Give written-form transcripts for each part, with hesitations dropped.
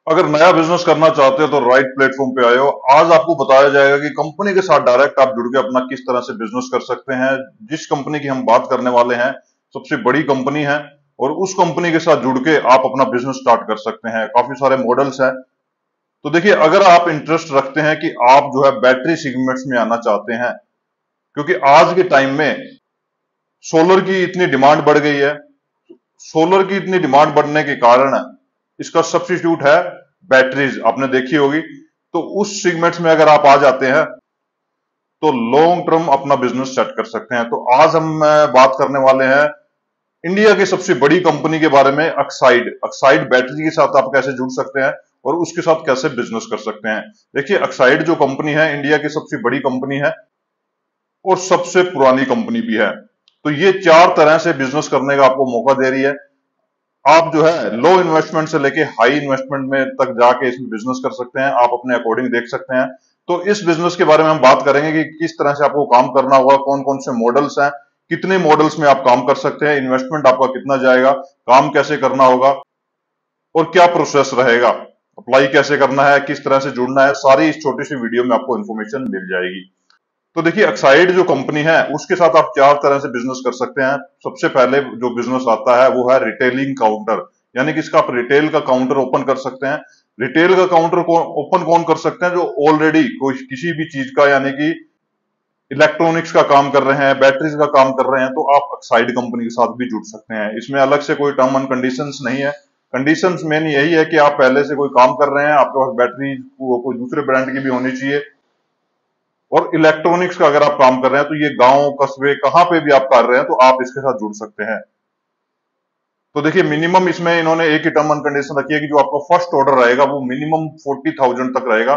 अगर नया बिजनेस करना चाहते हो तो राइट प्लेटफॉर्म पे आए हो। आज आपको बताया जाएगा कि कंपनी के साथ डायरेक्ट आप जुड़ के अपना किस तरह से बिजनेस कर सकते हैं। जिस कंपनी की हम बात करने वाले हैं सबसे बड़ी कंपनी है, और उस कंपनी के साथ जुड़ के आप अपना बिजनेस स्टार्ट कर सकते हैं। काफी सारे मॉडल्स हैं। तो देखिए, अगर आप इंटरेस्ट रखते हैं कि आप जो है बैटरी सेगमेंट्स में आना चाहते हैं, क्योंकि आज के टाइम में सोलर की इतनी डिमांड बढ़ गई है। सोलर की इतनी डिमांड बढ़ने के कारण इसका सब्स्टिट्यूट है बैटरीज, आपने देखी होगी। तो उस सेगमेंट्स में अगर आप आ जाते हैं तो लॉन्ग टर्म अपना बिजनेस सेट कर सकते हैं। तो आज हम बात करने वाले हैं इंडिया की सबसे बड़ी कंपनी के बारे में, अक्साइड। अक्साइड बैटरी के साथ आप कैसे जुड़ सकते हैं और उसके साथ कैसे बिजनेस कर सकते हैं। देखिए, अक्साइड जो कंपनी है इंडिया की सबसे बड़ी कंपनी है और सबसे पुरानी कंपनी भी है। तो ये चार तरह से बिजनेस करने का आपको मौका दे रही है। आप जो है लो इन्वेस्टमेंट से लेके हाई इन्वेस्टमेंट में तक जाके इसमें बिजनेस कर सकते हैं। आप अपने अकॉर्डिंग देख सकते हैं। तो इस बिजनेस के बारे में हम बात करेंगे कि किस तरह से आपको काम करना होगा, कौन कौन से मॉडल्स हैं, कितने मॉडल्स में आप काम कर सकते हैं, इन्वेस्टमेंट आपका कितना जाएगा, काम कैसे करना होगा और क्या प्रोसेस रहेगा, अप्लाई कैसे करना है, किस तरह से जुड़ना है। सारी इस छोटी सी वीडियो में आपको इन्फॉर्मेशन मिल जाएगी। तो देखिए, अक्साइड जो कंपनी है उसके साथ आप चार तरह से बिजनेस कर सकते हैं। सबसे पहले जो बिजनेस आता है वो है रिटेलिंग काउंटर, यानी कि इसका आप रिटेल का काउंटर ओपन कर सकते हैं। रिटेल का काउंटर को ओपन कौन कर सकते हैं? जो ऑलरेडी कोई किसी भी चीज का, यानी कि इलेक्ट्रॉनिक्स का काम कर रहे हैं, बैटरीज का काम कर रहे हैं, तो आप अक्साइड कंपनी के साथ भी जुड़ सकते हैं। इसमें अलग से कोई टर्म एंड कंडीशंस नहीं है। कंडीशंस मेन यही है कि आप पहले से कोई काम कर रहे हैं, आपके पास बैटरी कोई दूसरे ब्रांड की भी होनी चाहिए, और इलेक्ट्रॉनिक्स का अगर आप काम कर रहे हैं तो ये गांव कस्बे कहां पे भी आप कर रहे हैं तो आप इसके साथ जुड़ सकते हैं। तो देखिए, मिनिमम इसमें इन्होंने एक ही टर्म एंड कंडीशन रखी है कि जो आपका फर्स्ट ऑर्डर रहेगा वो मिनिमम 40,000 तक रहेगा,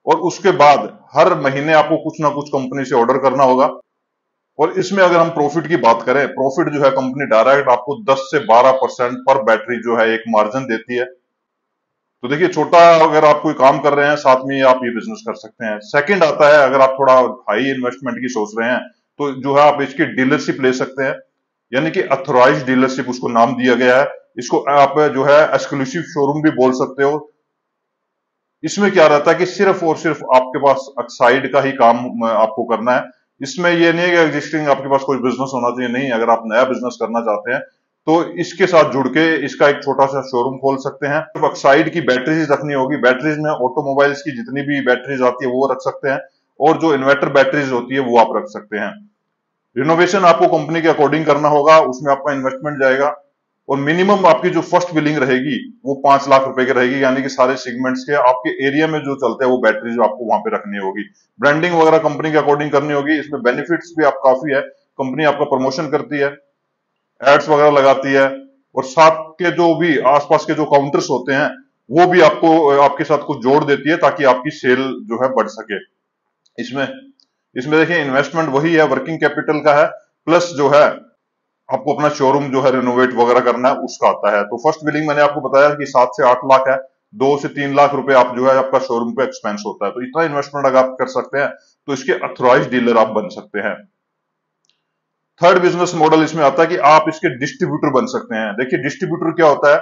और उसके बाद हर महीने आपको कुछ ना कुछ कंपनी से ऑर्डर करना होगा। और इसमें अगर हम प्रॉफिट की बात करें, प्रॉफिट जो है कंपनी डायरेक्ट आपको 10 से 12% पर बैटरी जो है एक मार्जिन देती है। तो देखिए, छोटा अगर आप कोई काम कर रहे हैं साथ में आप ये बिजनेस कर सकते हैं। सेकंड आता है, अगर आप थोड़ा हाई इन्वेस्टमेंट की सोच रहे हैं तो जो है आप इसकी डीलरशिप ले सकते हैं, यानी कि अथोराइज डीलरशिप उसको नाम दिया गया है। इसको आप जो है एक्सक्लूसिव शोरूम भी बोल सकते हो। इसमें क्या रहता है कि सिर्फ और सिर्फ आपके पास अक्साइड का ही काम आपको करना है। इसमें ये नहीं है कि एग्जिस्टिंग आपके पास कोई बिजनेस होना चाहिए, नहीं। अगर आप नया बिजनेस करना चाहते हैं तो इसके साथ जुड़ के इसका एक छोटा सा शोरूम खोल सकते हैं। सिर्फ अक्साइड की बैटरीज रखनी होगी। बैटरीज में ऑटोमोबाइल्स की जितनी भी बैटरीज आती है वो रख सकते हैं, और जो इन्वर्टर बैटरीज होती है वो आप रख सकते हैं। रिनोवेशन आपको कंपनी के अकॉर्डिंग करना होगा, उसमें आपका इन्वेस्टमेंट जाएगा। और मिनिमम आपकी जो फर्स्ट बिलिंग रहेगी वो 5 लाख रुपए की रहेगी, यानी कि सारे सेगमेंट्स के आपके एरिया में जो चलते हैं वो बैटरी जो आपको वहां पे रखनी होगी। ब्रांडिंग वगैरह कंपनी के अकॉर्डिंग करनी होगी। इसमें बेनिफिट्स भी आप काफी है। कंपनी आपका प्रमोशन करती है, एड्स वगैरह लगाती है, और साथ के जो भी आसपास के जो काउंटर्स होते हैं वो भी आपको आपके साथ कुछ जोड़ देती है ताकि आपकी सेल जो है बढ़ सके। इसमें इसमें देखिए, इन्वेस्टमेंट वही है, वर्किंग कैपिटल का है, प्लस जो है आपको अपना शोरूम जो है रिनोवेट वगैरह करना है उसका आता है। तो फर्स्ट बिलिंग मैंने आपको बताया कि 7 से 8 लाख है। 2 से 3 लाख रुपए आप जो है आपका शोरूम पे एक्सपेंस होता है। तो इतना इन्वेस्टमेंट अगर आप कर सकते हैं तो इसके अथोराइज डीलर आप बन सकते हैं। थर्ड बिजनेस मॉडल इसमें आता है कि आप इसके डिस्ट्रीब्यूटर बन सकते हैं। देखिए, डिस्ट्रीब्यूटर क्या होता है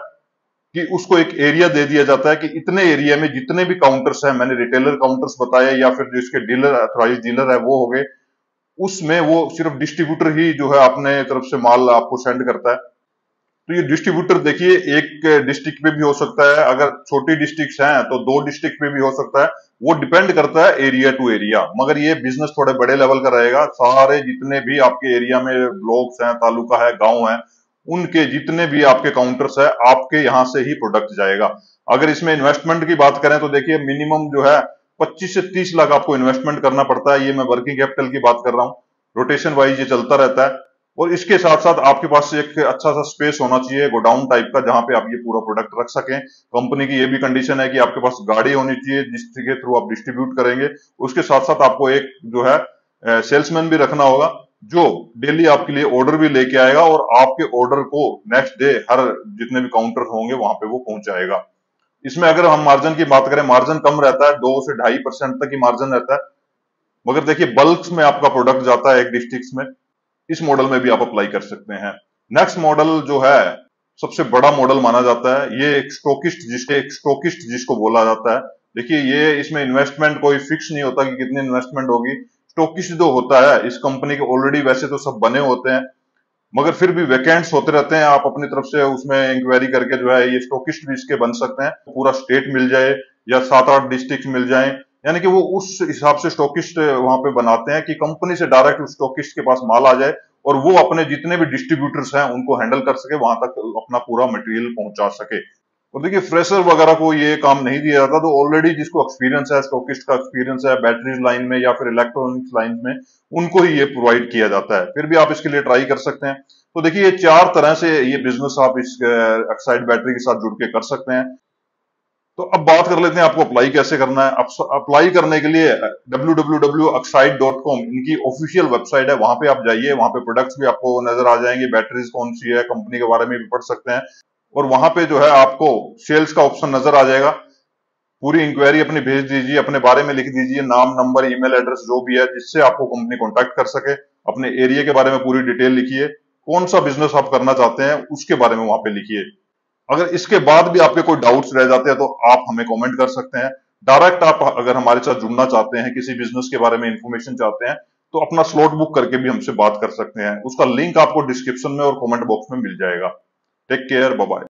कि उसको एक एरिया दे दिया जाता है कि इतने एरिया में जितने भी काउंटर्स हैं, मैंने रिटेलर काउंटर्स बताए या फिर जो इसके डीलर अथोराइज डीलर है वो हो गए, उसमें वो सिर्फ डिस्ट्रीब्यूटर ही जो है अपने तरफ से माल आपको सेंड करता है। तो ये डिस्ट्रीब्यूटर देखिए, एक डिस्ट्रिक्ट पे भी हो सकता है, अगर छोटी डिस्ट्रिक्ट्स हैं तो 2 डिस्ट्रिक्ट पे भी हो सकता है। वो डिपेंड करता है एरिया टू एरिया, मगर ये बिजनेस थोड़े बड़े लेवल का रहेगा। सारे जितने भी आपके एरिया में ब्लॉक्स हैं, तालुका है, गांव है, उनके जितने भी आपके काउंटर्स है आपके यहां से ही प्रोडक्ट जाएगा। अगर इसमें इन्वेस्टमेंट की बात करें तो देखिए, मिनिमम जो है 25 से 30 लाख आपको इन्वेस्टमेंट करना पड़ता है। ये मैं वर्किंग कैपिटल की बात कर रहा हूँ। रोटेशन वाइज ये चलता रहता है। और इसके साथ साथ आपके पास एक अच्छा सा स्पेस होना चाहिए, गोडाउन टाइप का, जहां पे आप ये पूरा प्रोडक्ट रख सकें। कंपनी की ये भी कंडीशन है कि आपके पास गाड़ी होनी चाहिए जिसके थ्रू आप डिस्ट्रीब्यूट करेंगे। उसके साथ साथ आपको एक जो है सेल्समैन भी रखना होगा जो डेली आपके लिए ऑर्डर भी लेके आएगा और आपके ऑर्डर को नेक्स्ट डे हर जितने भी काउंटर होंगे वहां पे वो पहुंचाएगा। इसमें अगर हम मार्जिन की बात करें, मार्जिन कम रहता है, 2 से 2.5% तक ही मार्जिन रहता है। मगर देखिए, बल्क में आपका प्रोडक्ट जाता है एक डिस्ट्रिक्ट में। इस मॉडल में भी आप अप्लाई कर सकते हैं। नेक्स्ट मॉडल जो है सबसे बड़ा मॉडल माना जाता है। ये एक स्टोकिस्ट जिसको बोला जाता है। देखिए, ये इसमें इन्वेस्टमेंट कोई फिक्स नहीं होता कि कितनी इन्वेस्टमेंट होगी। स्टोकिस्ट जो होता है, इस कंपनी के ऑलरेडी वैसे तो सब बने होते हैं, मगर फिर भी वैकेंट्स होते रहते हैं। आप अपनी तरफ से उसमें इंक्वायरी करके जो है ये स्टॉकिस्ट भी इसके बन सकते हैं। पूरा स्टेट मिल जाए या 7-8 डिस्ट्रिक्ट मिल जाए, यानी कि वो उस हिसाब से स्टॉकिस्ट वहां पे बनाते हैं कि कंपनी से डायरेक्ट उस स्टॉकिस्ट के पास माल आ जाए और वो अपने जितने भी डिस्ट्रीब्यूटर्स हैं उनको हैंडल कर सके, वहां तक अपना पूरा मटेरियल पहुंचा सके। और देखिए, फ्रेशर वगैरह को ये काम नहीं दिया जाता, तो ऑलरेडी जिसको एक्सपीरियंस है, स्टॉकिस्ट का एक्सपीरियंस है बैटरीज लाइन में या फिर इलेक्ट्रॉनिक्स लाइन में, उनको ही ये प्रोवाइड किया जाता है। फिर भी आप इसके लिए ट्राई कर सकते हैं। तो देखिए, ये 4 तरह से ये बिजनेस आप इस एक्साइड बैटरी के साथ जुड़ के कर सकते हैं। तो अब बात कर लेते हैं आपको अप्लाई कैसे करना है। अप्लाई करने के लिए www.exide.com इनकी ऑफिशियल वेबसाइट है, वहां पे आप जाइए। वहां पे प्रोडक्ट्स भी आपको नजर आ जाएंगे, बैटरीज कौन सी है, कंपनी के बारे में भी पढ़ सकते हैं। और वहां पे जो है आपको सेल्स का ऑप्शन नजर आ जाएगा। पूरी इंक्वायरी अपनी भेज दीजिए, अपने बारे में लिख दीजिए, नाम, नंबर, ईमेल एड्रेस जो भी है, जिससे आपको कंपनी कांटेक्ट कर सके। अपने एरिया के बारे में पूरी डिटेल लिखिए, कौन सा बिजनेस आप करना चाहते हैं उसके बारे में वहां पे लिखिए। अगर इसके बाद भी आपके कोई डाउट्स रह जाते हैं तो आप हमें कमेंट कर सकते हैं। डायरेक्ट आप अगर हमारे साथ जुड़ना चाहते हैं, किसी बिजनेस के बारे में इंफॉर्मेशन चाहते हैं, तो अपना स्लॉट बुक करके भी हमसे बात कर सकते हैं। उसका लिंक आपको डिस्क्रिप्शन में और कमेंट बॉक्स में मिल जाएगा। Take care, bye bye.